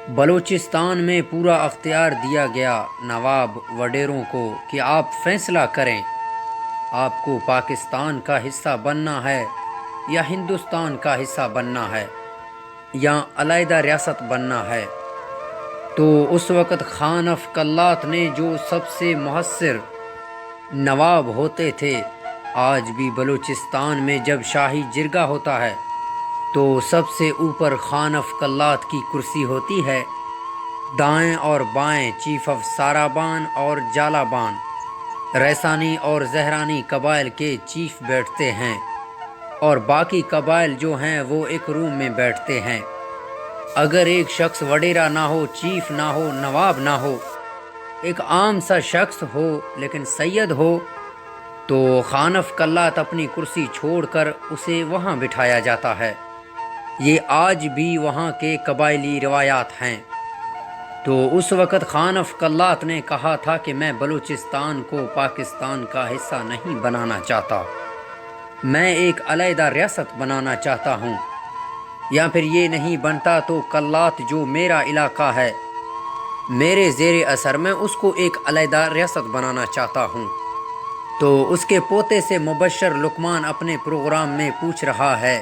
بلوچستان میں پورا اختیار دیا گیا نواب وڈیروں کو کہ آپ فیصلہ کریں، آپ کو پاکستان کا حصہ بننا ہے یا ہندوستان کا حصہ بننا ہے یا علیحدہ ریاست بننا ہے۔ تو اس وقت خان اف کلات نے، جو سب سے مؤثر نواب ہوتے تھے، آج بھی بلوچستان میں جب شاہی جرگہ ہوتا ہے تو سب سے اوپر خان اف کلات کی کرسی ہوتی ہے، دائیں اور بائیں چیف آف سارابان اور جالابان، ریسانی اور زہرانی قبائل کے چیف بیٹھتے ہیں اور باقی قبائل جو ہیں وہ ایک روم میں بیٹھتے ہیں۔ اگر ایک شخص وڈیرا نہ ہو، چیف نہ ہو، نواب نہ ہو، ایک عام سا شخص ہو لیکن سید ہو، تو خان اف کلات اپنی کرسی چھوڑ کر اسے وہاں بٹھایا جاتا ہے۔ یہ آج بھی وہاں کے قبائلی روایات ہیں۔ تو اس وقت خان اف کلات نے کہا تھا کہ میں بلوچستان کو پاکستان کا حصہ نہیں بنانا چاہتا، میں ایک علیحدہ ریاست بنانا چاہتا ہوں، یا پھر یہ نہیں بنتا تو کلات جو میرا علاقہ ہے میرے زیر اثر، میں اس کو ایک علیحدہ ریاست بنانا چاہتا ہوں۔ تو اس کے پوتے سے مبشر لقمان اپنے پروگرام میں پوچھ رہا ہے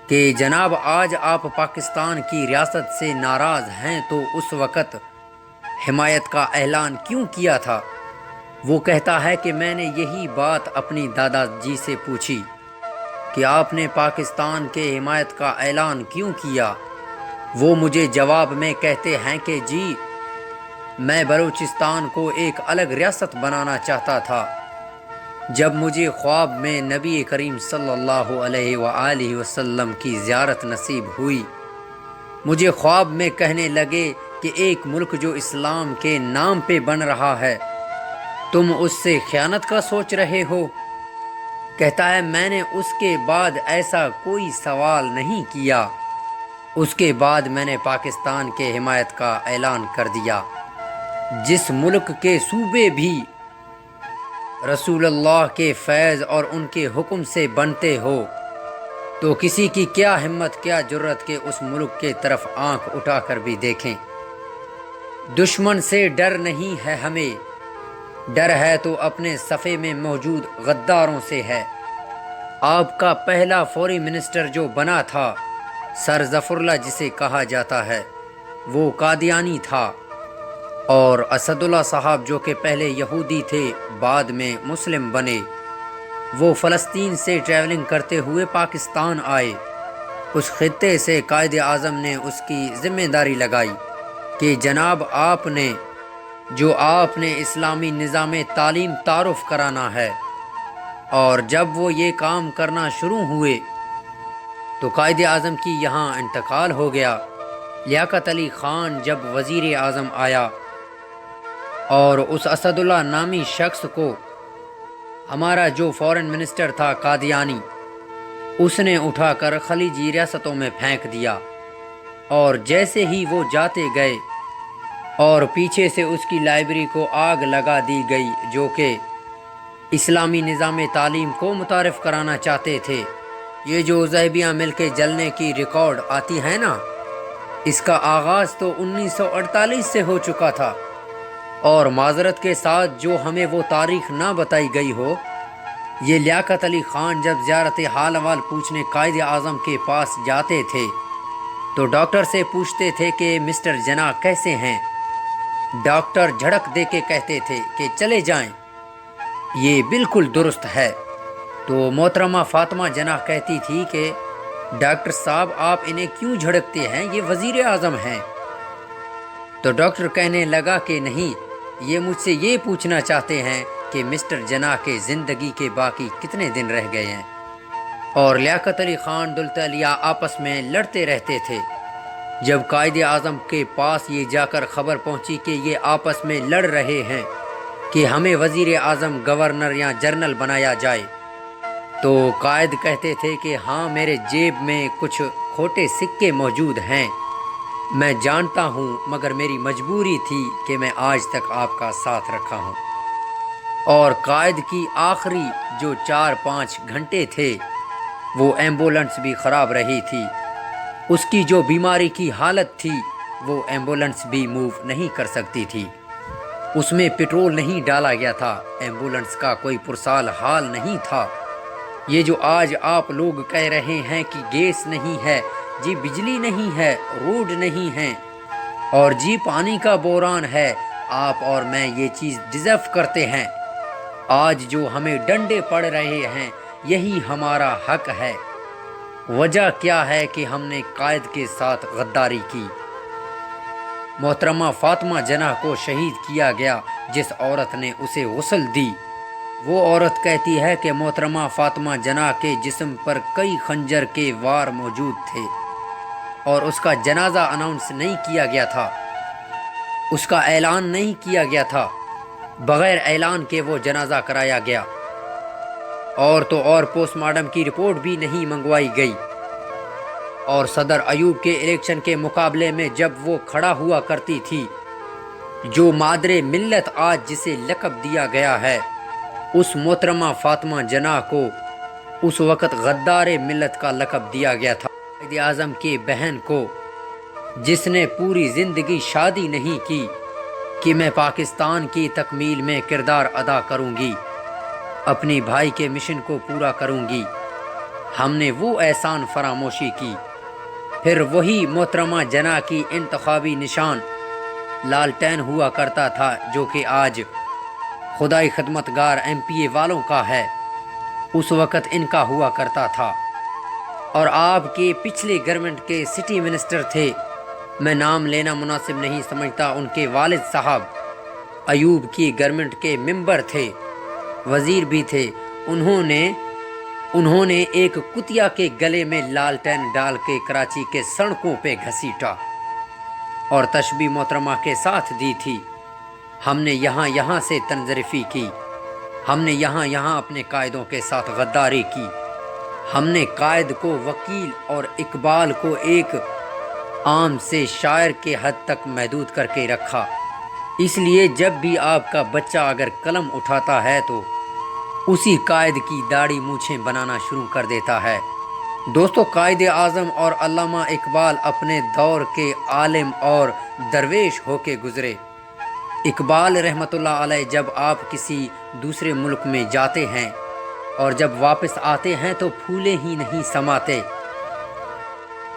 کہ جناب آج آپ پاکستان کی ریاست سے ناراض ہیں تو اس وقت حمایت کا اعلان کیوں کیا تھا؟ وہ کہتا ہے کہ میں نے یہی بات اپنی دادا جی سے پوچھی کہ آپ نے پاکستان کے حمایت کا اعلان کیوں کیا؟ وہ مجھے جواب میں کہتے ہیں کہ جی میں بلوچستان کو ایک الگ ریاست بنانا چاہتا تھا۔ جب مجھے خواب میں نبی کریم صلی اللہ علیہ وآلہ وسلم کی زیارت نصیب ہوئی، مجھے خواب میں کہنے لگے کہ ایک ملک جو اسلام کے نام پہ بن رہا ہے، تم اس سے خیانت کا سوچ رہے ہو؟ کہتا ہے میں نے اس کے بعد ایسا کوئی سوال نہیں کیا، اس کے بعد میں نے پاکستان کے حمایت کا اعلان کر دیا۔ جس ملک کے صوبے بھی رسول اللہ کے فیض اور ان کے حکم سے بنتے ہو تو کسی کی کیا ہمت، کیا جرت کہ اس ملک کے طرف آنکھ اٹھا کر بھی دیکھیں۔ دشمن سے ڈر نہیں ہے ہمیں، ڈر ہے تو اپنے صفے میں موجود غداروں سے ہے۔ آپ کا پہلا فوری منسٹر جو بنا تھا سر ظفر اللہ جسے کہا جاتا ہے، وہ قادیانی تھا، اور اسد اللہ صاحب جو کہ پہلے یہودی تھے بعد میں مسلم بنے، وہ فلسطین سے ٹریولنگ کرتے ہوئے پاکستان آئے۔ اس خطے سے قائد اعظم نے اس کی ذمہ داری لگائی کہ جناب آپ نے اسلامی نظام تعلیم تعارف کرانا ہے، اور جب وہ یہ کام کرنا شروع ہوئے تو قائد اعظم کی یہاں انتقال ہو گیا۔ لیاقت علی خان جب وزیر اعظم آیا اور اس اسد اللہ نامی شخص کو ہمارا جو فورن منسٹر تھا قادیانی، اس نے اٹھا کر خلیجی ریاستوں میں پھینک دیا، اور جیسے ہی وہ جاتے گئے اور پیچھے سے اس کی لائبریری کو آگ لگا دی گئی جو کہ اسلامی نظام تعلیم کو متعارف کرانا چاہتے تھے۔ یہ جو ذہبیاں مل کے جلنے کی ریکارڈ آتی ہے نا، اس کا آغاز تو 1948 سے ہو چکا تھا، اور معذرت کے ساتھ جو ہمیں وہ تاریخ نہ بتائی گئی ہو، یہ لیاقت علی خان جب زیارت حال احوال پوچھنے قائد اعظم کے پاس جاتے تھے تو ڈاکٹر سے پوچھتے تھے کہ مسٹر جناح کیسے ہیں؟ ڈاکٹر جھڑک دے کے کہتے تھے کہ چلے جائیں، یہ بالکل درست ہے۔ تو محترمہ فاطمہ جناح کہتی تھی کہ ڈاکٹر صاحب آپ انہیں کیوں جھڑکتے ہیں، یہ وزیر اعظم ہیں۔ تو ڈاکٹر کہنے لگا کہ نہیں، یہ مجھ سے یہ پوچھنا چاہتے ہیں کہ مسٹر جناح کے زندگی کے باقی کتنے دن رہ گئے ہیں۔ اور لیاقت علی خان دولتعلیہ آپس میں لڑتے رہتے تھے۔ جب قائد اعظم کے پاس یہ جا کر خبر پہنچی کہ یہ آپس میں لڑ رہے ہیں کہ ہمیں وزیر اعظم، گورنر یا جنرل بنایا جائے، تو قائد کہتے تھے کہ ہاں میرے جیب میں کچھ کھوٹے سکے موجود ہیں، میں جانتا ہوں، مگر میری مجبوری تھی کہ میں آج تک آپ کا ساتھ رکھا ہوں۔ اور قائد کی آخری جو 4-5 گھنٹے تھے وہ ایمبولنس بھی خراب رہی تھی، اس کی جو بیماری کی حالت تھی وہ ایمبولینس بھی موو نہیں کر سکتی تھی۔ اس میں پیٹرول نہیں ڈالا گیا تھا، ایمبولینس کا کوئی پرسال حال نہیں تھا۔ یہ جو آج آپ لوگ کہہ رہے ہیں کہ گیس نہیں ہے، جی بجلی نہیں ہے، روڈ نہیں ہے، اور جی پانی کا بحران ہے، آپ اور میں یہ چیز ڈیزرو کرتے ہیں۔ آج جو ہمیں ڈنڈے پڑ رہے ہیں یہی ہمارا حق ہے۔ وجہ کیا ہے کہ ہم نے قائد کے ساتھ غداری کی۔ محترمہ فاطمہ جناح کو شہید کیا گیا جس عورت نے اسے غسل دی۔ وہ عورت کہتی ہے کہ محترمہ فاطمہ جناح کے جسم پر کئی خنجر کے وار موجود تھے اور اس کا جنازہ اناؤنس نہیں کیا گیا تھا، اس کا اعلان نہیں کیا گیا تھا، بغیر اعلان کے وہ جنازہ کرایا گیا، اور تو اور پوسٹ مارٹم کی رپورٹ بھی نہیں منگوائی گئی۔ اور صدر ایوب کے الیکشن کے مقابلے میں جب وہ کھڑا ہوا کرتی تھی، جو مادر ملت آج جسے لقب دیا گیا ہے، اس محترمہ فاطمہ جناح کو اس وقت غدار ملت کا لقب دیا گیا تھا۔ قائد اعظم کی بہن کو، جس نے پوری زندگی شادی نہیں کی، کہ میں پاکستان کی تکمیل میں کردار ادا کروں گی، اپنی بھائی کے مشن کو پورا کروں گی، ہم نے وہ احسان فراموشی کی۔ پھر وہی محترمہ جناح کی انتخابی نشان لالٹین ہوا کرتا تھا، جو کہ آج خدائی خدمت گار ایم پی اے والوں کا ہے، اس وقت ان کا ہوا کرتا تھا۔ اور آپ کے پچھلے گورنمنٹ کے سٹی منسٹر تھے، میں نام لینا مناسب نہیں سمجھتا، ان کے والد صاحب ایوب کی گورنمنٹ کے ممبر تھے، وزیر بھی تھے، انہوں نے ایک کتیا کے گلے میں لالٹین ڈال کے کراچی کے سڑکوں پہ گھسیٹا اور تشبیہ محترمہ کے ساتھ دی تھی۔ ہم نے یہاں سے تنظرفی کی، ہم نے یہاں اپنے قائدوں کے ساتھ غداری کی، ہم نے قائد کو وکیل اور اقبال کو ایک عام سے شاعر کے حد تک محدود کر کے رکھا۔ اس لیے جب بھی آپ کا بچہ اگر قلم اٹھاتا ہے تو اسی قائد کی داڑھی مونچھیں بنانا شروع کر دیتا ہے۔ دوستو، قائد اعظم اور علامہ اقبال اپنے دور کے عالم اور درویش ہو کے گزرے۔ اقبال رحمۃ اللہ علیہ جب آپ کسی دوسرے ملک میں جاتے ہیں اور جب واپس آتے ہیں تو پھولے ہی نہیں سماتے۔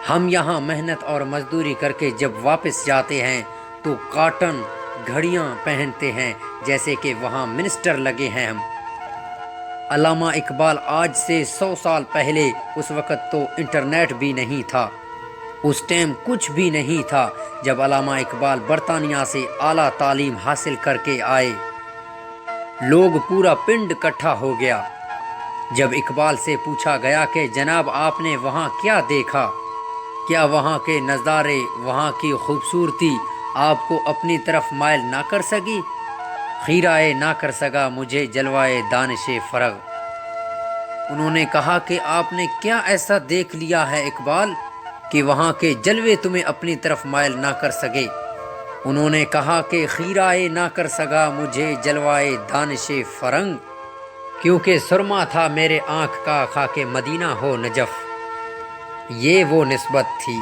ہم یہاں محنت اور مزدوری کر کے جب واپس جاتے ہیں تو کاٹن گھڑیاں پہنتے ہیں جیسے کہ وہاں منسٹر لگے ہیں ہم۔ علامہ اقبال آج سے 100 سال پہلے، اس وقت تو انٹرنیٹ بھی نہیں تھا، اس ٹائم کچھ بھی نہیں تھا، جب علامہ اقبال برطانیہ سے اعلیٰ تعلیم حاصل کر کے آئے، لوگ پورا پنڈ اکٹھا ہو گیا۔ جب اقبال سے پوچھا گیا کہ جناب آپ نے وہاں کیا دیکھا، کیا وہاں کے نظارے، وہاں کی خوبصورتی آپ کو اپنی طرف مائل نہ کر سکی؟ خیرائے نہ کر سکا مجھے جلوائے دانش فرغ۔ انہوں نے کہا کہ آپ نے کیا ایسا دیکھ لیا ہے اقبال کہ وہاں کے جلوے تمہیں اپنی طرف مائل نہ کر سکے؟ انہوں نے کہا کہ خیرائے نہ کر سکا مجھے جلوائے دانش فرنگ، کیونکہ سرما تھا میرے آنکھ کا خاک مدینہ ہو نجف۔ یہ وہ نسبت تھی